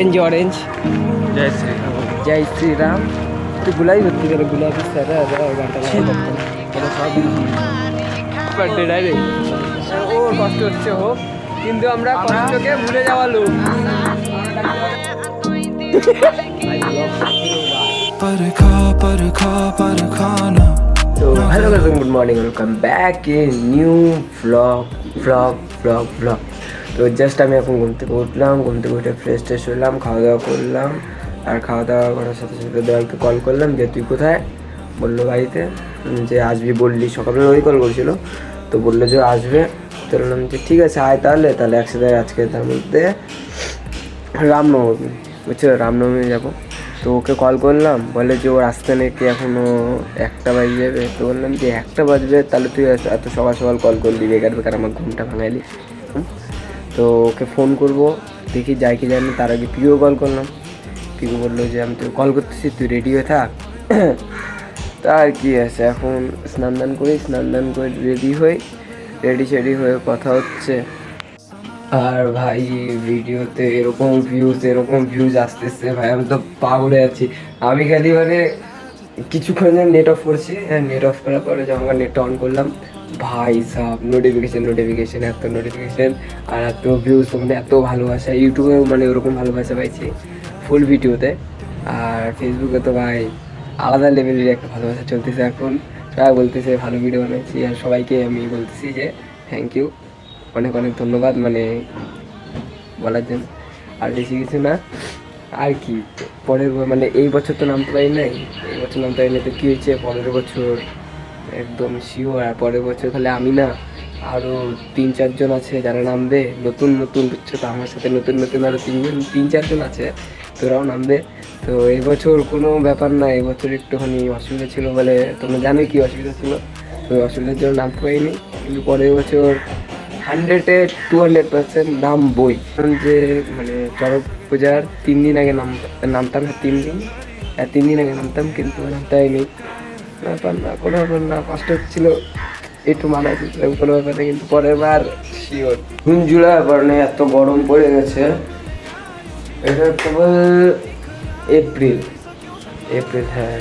Orange orange जय श्री राम। जय श्री राम। तो गुलाई होती है गुलाबी सारा घंटा বার্থডে ডাইরেক্ট ও কষ্ট হচ্ছে হোক কিন্তু আমরা কষ্টকে ভুলে যাওয়া লোক। তো hello guys, good morning, welcome back a new blog. তো জাস্ট আমি এখন ঘুম থেকে উঠলাম, ঘুম থেকে উঠে ফ্রেশ ট্রেশ হলাম, খাওয়া দাওয়া করলাম। আর খাওয়া দাওয়া করার সাথে সাথে দেওয়ালকে কল করলাম যে তুই কোথায়, বললো বাড়িতে, যে আসবি বললি, সকালবেলা ওই কল করছিল, তো বললো যে আসবে। তো বললাম যে ঠিক আছে আয় তাহলে একসাথে আজকে তার মধ্যে রামনবমী, বুঝছো, রামনবমী যাবো। তো ওকে কল করলাম, বলে যে ওর আসতে নাকি এখনও 1টা বাজে যাবে। তো বললাম যে 1টা বাজবে তাহলে তুই এত সকাল সকাল কল করলি, বেকার আমার ঘুমটা ভাঙাইলি। তো ওকে ফোন করবো, দেখি যাই কি জানি। তার আগে পিও কল করলাম, পিও বললো যে আমি তোকে কল করতেছি, তুই রেডি হয়ে থাক। তা আর কি আছে, এখন স্নান দান করে রেডি শেডি হয়ে কথা হচ্ছে। আর ভাই ভিডিওতে এরকম ভিউজ আসতেছে ভাই, আমি তো পাগলে আছি। আমি খালি মানে কিছুক্ষণ যেন নেট অফ করছি, নেট অফ করার পরে যখন নেট অন করলাম, ভাই সব নোটিফিকেশন এত নোটিফিকেশন আর এত ভিউজ, মানে এত ভালোবাসা। ইউটিউবে মানে ওরকম ভালোবাসা পাইছি ফুল ভিডিওতে। আর ফেসবুকে তো ভাই আলাদা লেভেলের একটা ভালোবাসা চলতেছে এখন। সবাই বলতেছে ভালো ভিডিও বানাচ্ছি, আর সবাইকে আমি বলতেছি যে থ্যাংক ইউ, অনেক অনেক ধন্যবাদ মানে বলার জন্য। আর বেশি কিছু না। আর কি পরের মানে এই বছর তো নামতে পারি নাই, তো কী হয়েছে, পরের বছর একদম শিওর। আর পরের বছর খালি আমি না, আরও 3-4 জন আছে যারা নামবে, নতুন বুঝছো তো, আমার সাথে নতুন আরও 3-4 জন আছে, তোরাও নামবে। তো এবছর কোনো ব্যাপার না, এবছর একটুখানি অসুবিধা ছিল বলে, তোমরা জানো কি অসুবিধা ছিল, তো ওই অসুবিধার জন্য নামতে পারিনি। কিন্তু পরের বছর 100-200% নামবই। যে মানে চড়ক পূজার 3 দিন আগে নামতাম, 3 দিন আগে নামতাম, কিন্তু নামতে হয়নি। কোনো ব্যাপার না, কষ্ট হচ্ছিল, একটু মানা দিচ্ছিলাম, কোনো ব্যাপার না। কিন্তু পরের বার শিওর। জুন জুলাই কারণে এত গরম পড়ে গেছে, এটা কেবল এপ্রিল, হ্যাঁ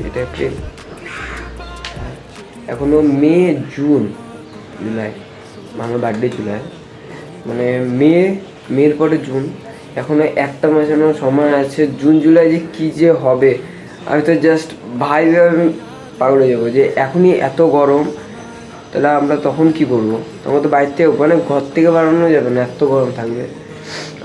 এটা এপ্রিল, এখনো মে, জুন, জুলাই, আমার বার্থডে জুলাই, মানে মের পরে জুন, এখনো একটা মাসের সময় আছে। জুন জুলাই যে কী যে হবে, আমি তো জাস্ট আমি পাগল হয়ে যাবো যে এখনই এত গরম, তাহলে আমরা তখন কি করবো? তখন তো বাইরে থেকে মানে ঘর থেকে বাড়ানো যাবে না, এত গরম থাকবে।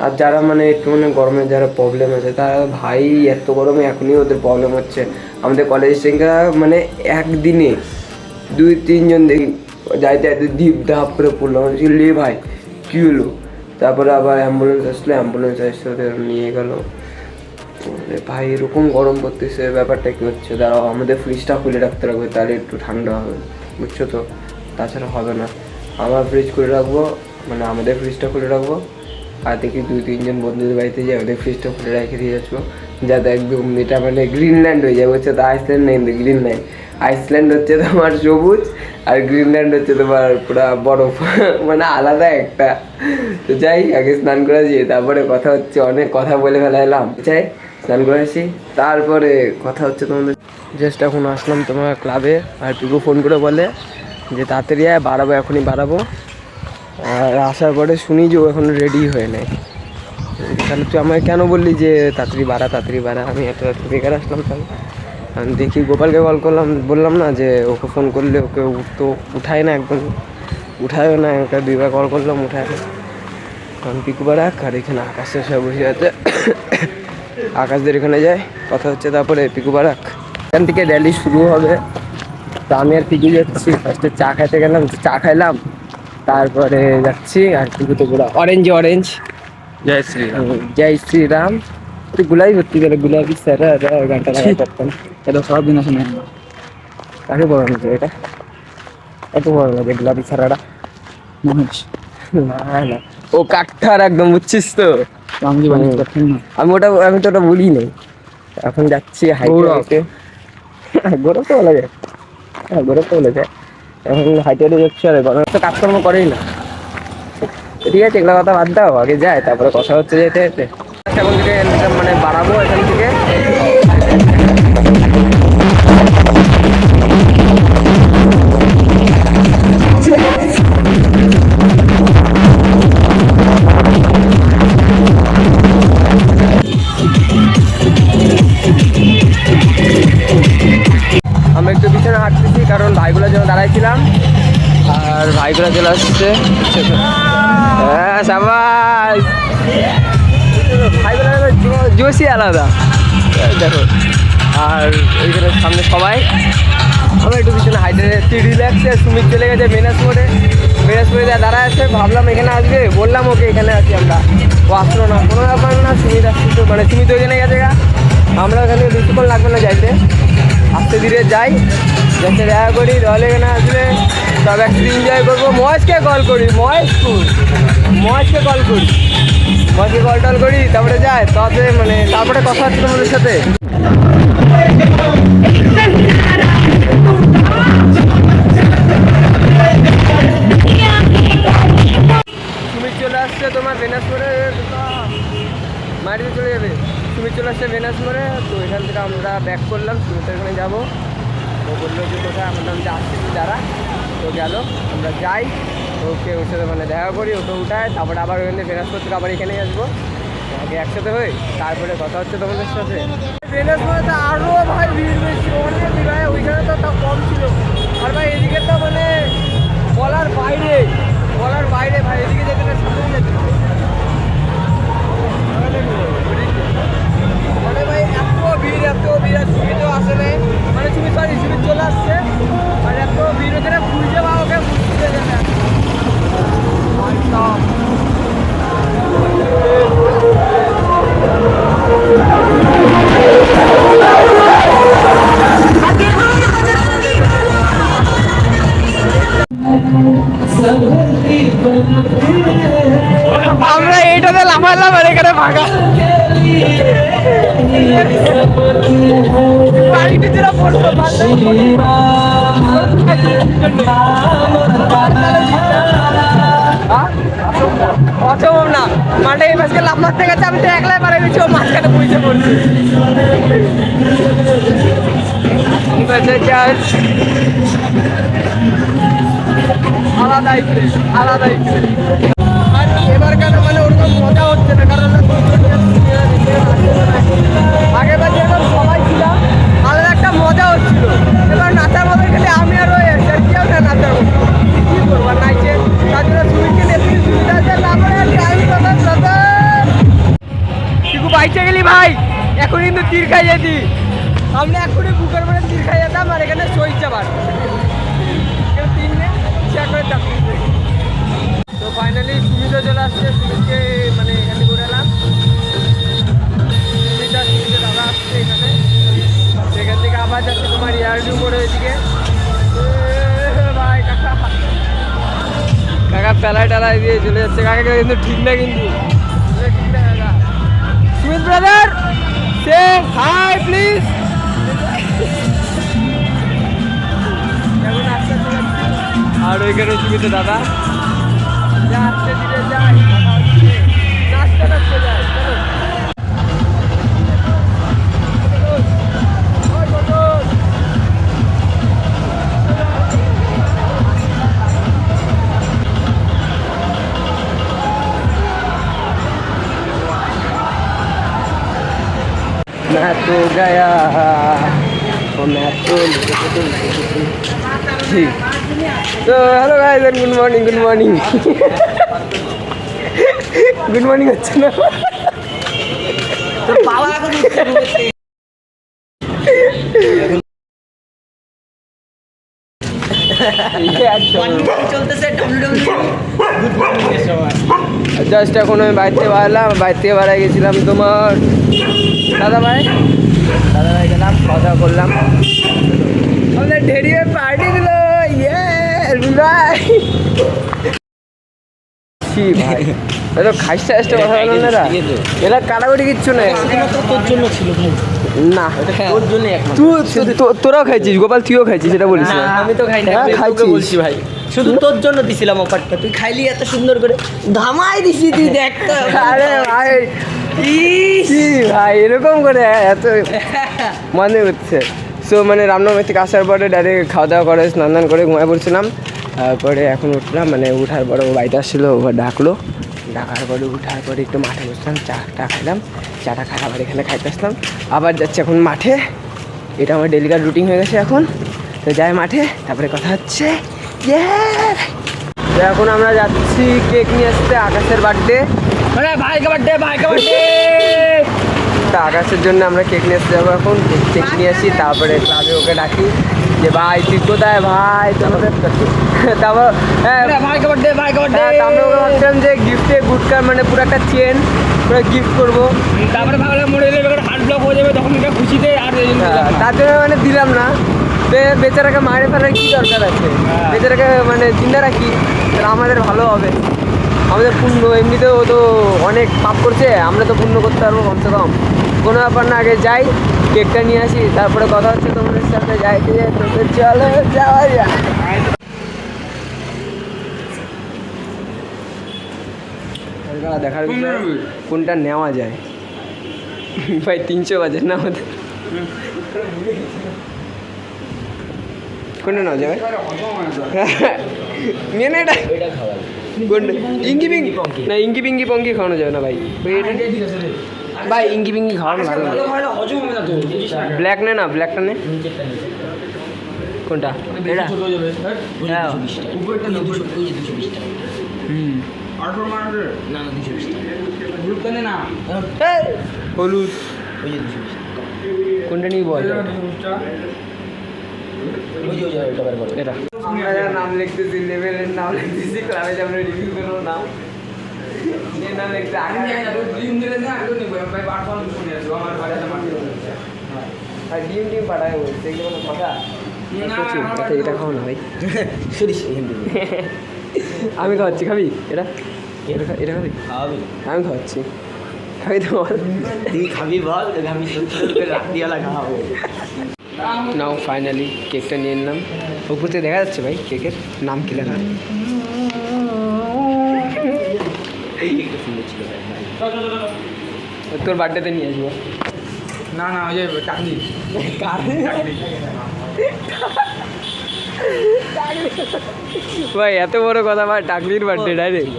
আর যারা মানে একটু মানে গরমের যারা প্রবলেম আছে, তারা ভাই এত গরমে এখনই ওদের প্রবলেম হচ্ছে। আমাদের কলেজ থেকে মানে একদিনে 2-3 জন দেখি যাইতে ডিপ ধাপ করে পড়লো, লে ভাই কী হলো। তারপরে আবার অ্যাম্বুলেন্স আসলে ওদের নিয়ে গেল। ভাই এরকম গরম করতেছে, ব্যাপারটা কী হচ্ছে? দাঁড়াও, আমাদের ফ্রিজটা খুলে রাখতে রাখবে, তাহলে একটু ঠান্ডা হবে, বুঝছো তো, তাছাড়া হবে না। আমার ফ্রিজ খুলে রাখবো, মানে আমাদের ফ্রিজটা খুলে রাখবো, আর দেখি 2-3 জন বন্ধুদের বাড়িতে যাই, ওদের ফ্রিজটা খুলে রেখে দিয়ে যাচ্ছিলো, যাতে একদম এটা মানে গ্রিনল্যান্ড হয়ে যায়, বুঝছো তো। আইসল্যান্ড নেই, গ্রিনল্যান্ড। আইসল্যান্ড হচ্ছে তোমার সবুজ, আর গ্রিনল্যান্ড হচ্ছে তোমার পুরা বরফ, মানে আলাদা একটা। তো যাই, আগে স্নান করে যাই, তারপরে কথা হচ্ছে। অনেক কথা বলে ফেলাইলাম, চাই স্নান করে আসি, তারপরে কথা হচ্ছে তোমাদের। জাস্ট এখন আসলাম তোমার ক্লাবে, আর পিকু ফোন করে বলে যে তাড়াতাড়ি আয়, এখনই বাড়াবো। আর আসার পরে শুনি যে ও এখনো রেডি হয়ে নেয়। তাহলে তুই আমাকে কেন বললি যে তাড়াতাড়ি বাড়া, আমি এত বেকার আসলাম। তাহলে আমি দেখি গোপালকে কল করলাম, বললাম না যে ওকে ফোন করলে ওকে উঠায় না, একদম উঠায়ও না, ওকে 2বার কল করলাম, উঠায় না। কারণ পিকু বাড়াক, আর এখানে আকাশের সব বসে আছে, আকাশদের এখানে যায়, কথা হচ্ছে। তারপরে পিকু বাড়াক, এখান থেকে র্যালি শুরু হবে। তো আমি আর পিকু যাচ্ছি, ফার্স্টে চা খাইতে গেলাম, চা খাইলাম, তারপরে যাচ্ছি। আর পিকু তো পুরো অরেঞ্জ जय श्री राम। জয় শ্রী রাম। তুই গুলাই ভর্তি করে গুলাবি স্যারা গানটা করতাম, এটা সব দিন আসে না, কাকে বড় লাগে এটা, এত বড় লাগে গুলাবি স্যারাটা? মানুষ না না, ও কাকঠার একদম, বুঝছিস তো। আমি যে বানিয়ে করতাম না, আমি তো ওটা বলি নাই। এখন যাচ্ছি হাইটে, গরম তো বলা যায়, গরম তো বলা যায়। এখন হাইটে যাচ্ছি, আর গরম তো কাজকর্ম করেই না। ঠিক আছে, এগুলো কথা বাদ দাও, আগে যায় তারপরে কথা হচ্ছে যেতে যেতে। ব্লগটা এখন থেকে মানে বাড়াবো এখান থেকে। আমি একটু পিছনে হাঁটতেছি কারণ ভাইগুলোর জন্য দাঁড়াইছিলাম আর ভাইগুলো চলে আসছে। হ্যাঁ সাবাস, ভাইগুলো জোশই আলাদা দেখো। আর এইখানে সামনে সবাই, আমরা একটু পিছনে হাইটে রিল্যাক্সে। সুমিত চলে গেছে মেনাস মোড়ে যা দাঁড়ায় আছে, ভাবলাম এখানে আসবে, বললাম ওকে এখানে আছি আমরা, ও আসলো না, কোনো ব্যাপার না। সুমিত আসছে তো মানে সুমিত ওইখানে গেছে গা, আমরা ওখানে বেশিক্ষণ লাগবে না যাইতে, আস্তে ধীরে যাই, যাতে দেখা করি, তাহলে এখানে আসলে সব একসাথে এনজয় করবো। মহেশকে কল করি, মহেশকে কল টল করি, তারপরে যাই, তারপরে কথা হচ্ছে তোমাদের সাথে। সুমিত চলে আসছে তোমার ভেনাস মোড়ে, মাটিতে চলে যাবে। সুমিত চলে আসছে ভেনাস মোড়ে, তো এখান থেকে আমরা ব্যাক করলাম, সুমিতের এখানে যাবো। ও বললো যে কোথায়, আমরা যে আসছি তুই দাঁড়া, তো গেল, আমরা যাই, ওকে ওর সাথে মানে দেখা করি, ওকে উঠায়, তারপরে আবার ওখান থেকে ভেনাস করতে আবার এখানেই আসবো, আগে একসাথে হই, তারপরে কথা হচ্ছে তোমাদের সাথে। ভেনাস মোড়ে আরও ভাই ভিড় বেশি, অনেক ভিড় হয়, ওইখানে তো তাও কম ছিল। আর ভাই এদিকে তো মানে বলার বাইরে ভাই, এদিকে যেতে না সামনে যেতে মানে ভাই এত ভিড়, আর সুমিতও আসে নাই, মানে সুমিত চলে আসছে, আর এত ভিড় ওখানে খুঁজে বা ওকে বুঝতে যাবে। আমরা এইটাতে লাফালাম আর এখানে ভাগা অসম্ভব না, মাঠে এই মাসকে লাভ মারতে গেছে, আমি তো একলাই পারে গেছি, ও মাঝখানে বুঝতে পড়ছি। আলাদাই আর এবার কেন মানে ওরকম মজা হচ্ছে না, কারণ আগের বার যেরকম সবাই ছিলাম আলাদা একটা মজা হচ্ছিল, এবার নাচার মতো খালি আমি আর ওই কেউ না নাচার মতো কী করবো নাইছে, তার জন্য সুইটকে নেত্রী সুবিধা আছে, তারপরে ঠিকু বাইচে গেলি ভাই, এখন কিন্তু তীর খাই যেতি, আমরা এখনই বুকের মানে তীর খাই যেতাম, আর এখানে সইচা বার তিন নেই করে চাকরি। তো ফাইনালি সুমিতও চলে আসছে, সুমিতকে মানে এখানে ঘুরে এলাম, সুমিতের দাদা আসছে এখানে, সেখান থেকে আবার যাচ্ছে তোমার ইয়ারডু মোড়ে ওইদিকে। ভাই কাকা পেলাই দিয়ে চলে যাচ্ছে, কাকা কিন্তু ঠিক না, কিন্তু ঠিক না কাকা। সুমিত ব্রাদার সে হাই প্লিজ। আর ওইখানে সুমিত দাদা আসছে, ধীরে যাই, নাচতে যাই, मैं तो गया मैं तो ठीक। तो हेलो गाइस, गुड मॉर्निंग अच्छा ना, तो पावा জাস্ট এখন আমি বাইরে থেকে বেড়াই গেছিলাম তোমার দাদা ভাই গেলাম, খাওয়া দাওয়া করলাম, আমাদের ঢেরিয়ে পার্টি দিল, ইয়ে ভাই ভাই এত খাইতে আসতে কথা বলো না, এরা কাটাকুটি কিচ্ছু নেই, তোর জন্য ছিল ভাই, না তোর জন্য তোরাও খাইছিস, গোপাল তুইও খাইছিস, সেটা বলিস না, আমি তো খাই না, খাইছিস বলছি ভাই, শুধু তোর জন্য দিছিলাম অফারটা, তুই খাইলি এত সুন্দর করে ধামাই দিছি, তুই দেখ। আরে ভাই ভাই এরকম করে এত মনে হচ্ছে। সো মানে রামনবমী থেকে আসার পরে ডাইরেক্ট খাওয়া দাওয়া করে স্নান দান করে ঘুমায় পড়ছিলাম। তারপরে এখন উঠলাম, মানে উঠার পরে ও বাড়িতে আসছিলো, ও ডাকলো, ডাকার পরে উঠার পরে একটু মাঠে বসলাম, চাটা খাইলাম, চাটা খাই আবার এখানে খাইতে আসলাম, আবার যাচ্ছি এখন মাঠে। এটা আমার ডেলিকার রুটিন হয়ে গেছে এখন। তো যাই মাঠে, তারপরে কথা হচ্ছে। তো এখন আমরা যাচ্ছি কেক নিয়ে আসতে, আকাশের বার্থডে। ভাইকে বার্থডে, ভাইকে বার্থডে। তা আকাশের জন্য আমরা কেক নিয়ে আসতে যাবো এখন। কেক নিয়ে আসি, তারপরে ক্লাবে ওকে ডাকি যে ভাই তুই কোথায় ভাই তোমাদের। তারপর হ্যাঁ ভাইকে বার্থডে, ভাইকে বার্থডে। আমরা ওকে ভাবছিলাম যে গিফটে গুড কার মানে পুরো একটা চেন পুরো গিফট করবো। তারপরে ভাবলাম মরে গেলে হার্ট ব্লক হয়ে যাবে, তখন এটা খুশিতে আর তার জন্য মানে দিলাম না। বেচারাকে মারে ফেলার কী দরকার আছে, বেচারাকে মানে জিন্দা রাখি, তাহলে আমাদের ভালো হবে, আমাদের পুণ্য। এমনিতেও ও তো অনেক পাপ করছে, আমরা তো পুণ্য করতে পারবো কমসে কম। কোনো ব্যাপার না, আগে যাই কেকটা নিয়ে আসি, তারপরে কথা হচ্ছে তোমাদের সাথে। যাইতে যাই তোদের চলো যাওয়া যায়। দেখার বিষয় কোনটা নেওয়া যায় ভাই। 300 বাজে না আমাদের, কোনটা নেওয়া যাবে নিয়ে না এটা কোনটা? ইঙ্গি পিঙ্গি না, ইঙ্গি পিঙ্গি পঙ্গি খাওয়ানো যাবে না ভাই। ভাই ইঙ্গি পিঙ্গি খাওয়ানো ভালো না। ব্ল্যাক নে না, ব্ল্যাকটা নে। কোনটা এটা? হ্যাঁ হলুদ কোনটা নিয়ে বল? এটা আমরা যার নাম লিখতেছি, লেভেলের নাম লিখতেছি, ক্লাবে যে আমরা রিভিউ করবো নাম, যে নাম লিখতে আর ডিম টিম পাঠায় বলছে কোনো কথা। আচ্ছা এটা খাও না ভাই, আমি খাওয়াচ্ছি, খাবি এটা? এটা খাবি? আমি খাওয়াচ্ছি, খাবি তো বল। তুই খাবি বল, আমি রাত্রিবেলা খাওয়াবো। নাও ফাইনালি কেকটা নিয়ে নিলাম। উপর থেকে দেখা যাচ্ছে ভাই কেকের নাম কি লেখা। তোর বার্থডেতে নিয়ে আসবো। না না, ওই যে টাকলি ভাই এত বড় কথা ভাই, টাকলির বার্থডে ডাইরেক্ট।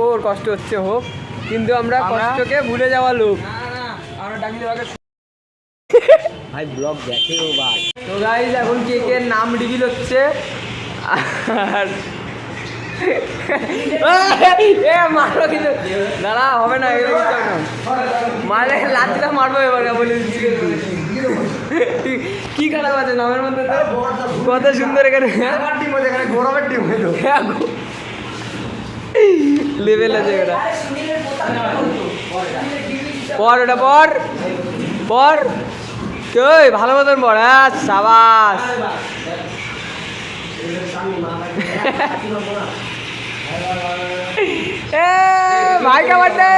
ওর কষ্ট হচ্ছে হোক, কিন্তু আমরা কষ্টকে ভুলে যাওয়া লোক। আমরা টাকলি ভাই ব্লগ দেখে ও ভাই। তো গাইস এখন কেকের নাম রিভিল হচ্ছে। আর এ মারো কিন্তু, দাঁড়া হবে না, এগুলো কিছু না, মারলে লাঠিটা মারবো এবার বলে দিচ্ছি। কি খারাপ আছে নামের মধ্যে তো, কত সুন্দর এখানে গরমের টিম লেভেল আছে এটা। পর ওটা পর পর কই ভালো মতন পড়। হ্যাঁ সাবাস। ভাইকা বার্থডে।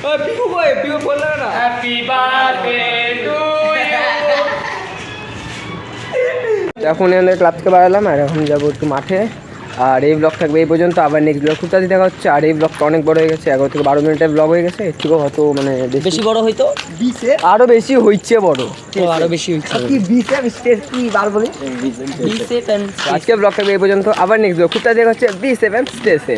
ও পিকু কই, পিকু বললো না হ্যাপি বার্থডে টু ইউ। এখন আমাদের ক্লাব থেকে বাড়ালাম, আর এখন যাবো একটু মাঠে। আর এই ব্লগ থাকবে এই পর্যন্ত, আবার নেক্সট ব্লগ খুব তাড়াতাড়ি দেখা হচ্ছে। আর এই ব্লগটা অনেক বড় হয়ে গেছে, 11 থেকে 12 মিনিটের ব্লগ হয়ে গেছে। এর থেকেও হয়তো মানে বেশি বড় হইতো, আরো বেশি হচ্ছে বড়, আরো বেশি হইছে কি 20 আমি স্টেজ কি বার বলি। আজকে ব্লগ থাকবে এই পর্যন্ত, আবার নেক্সট ব্লগ খুব তাড়াতাড়ি দেখা হচ্ছে। 27 স্টেজে।